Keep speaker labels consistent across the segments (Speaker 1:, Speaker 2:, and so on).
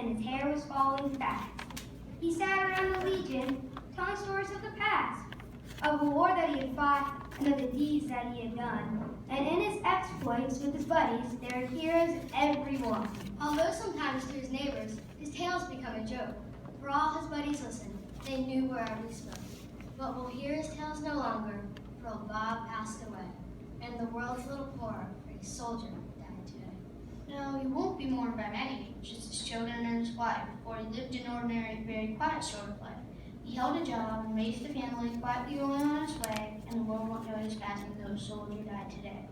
Speaker 1: and his hair was falling fast. He sat around the Legion, telling stories of the past, of the war that he had fought, and of the deeds that he had done. And in his exploits with his buddies, there were heroes in every war. Although sometimes to his neighbors, his tales become a joke. For all his buddies listened, they knew wherever he spoke. But we'll hear his tales no longer, for old Bob passed away, and the world's a little poorer, for a soldier died today.
Speaker 2: No, he won't be mourned by many, just his children and his wife, for he lived an ordinary, very quiet sort of life. He held a job and raised a family, quietly going on his way, and the world won't know his passing, though a soldier died today.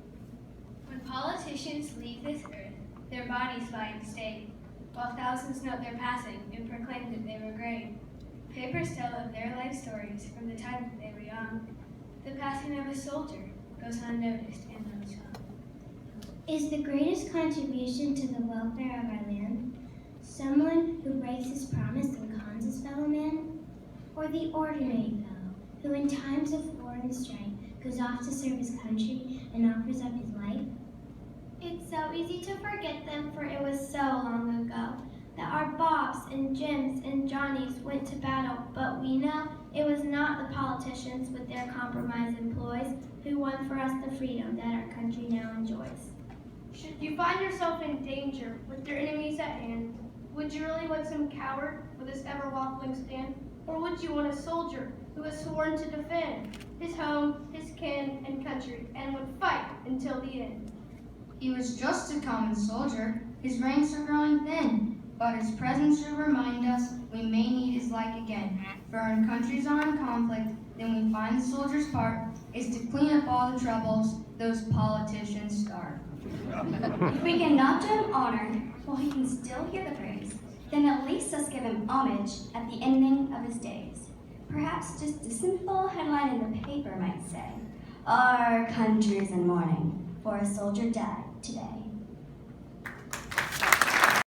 Speaker 3: When politicians leave this earth, their bodies lie in state, while thousands note their passing and proclaim that they were great. Papers tell of their life stories from the time that they were young. The passing of a soldier goes unnoticed and unsung.
Speaker 1: Is the greatest contribution to the welfare of our land someone who breaks his promise and cons his fellow man? Or the ordinary fellow who in times of war and strife goes off to serve his country and offers up his life? It's so easy to forget them, for it was so long ago that our Bobs and Jims and Johnnies went to battle, but we know it was not the politicians with their compromised employs who won for us the freedom that our country now enjoys.
Speaker 3: Should you find yourself in danger with your enemies at hand, would you really want some coward with his ever-waffling stand? Or would you want a soldier who was sworn to defend his home, his kin, and country, and would fight until the end?
Speaker 4: He was just a common soldier. His ranks are growing thin, but his presence should remind us we may need his like again. For when countries are in conflict, then we find the soldier's part is to clean up all the troubles those politicians start.
Speaker 5: If we cannot do him honor while he can still hear the praise, then at least let's give him homage at the ending of his days. Perhaps just a simple headline in the paper might say, "Our country's in mourning, for a soldier died today."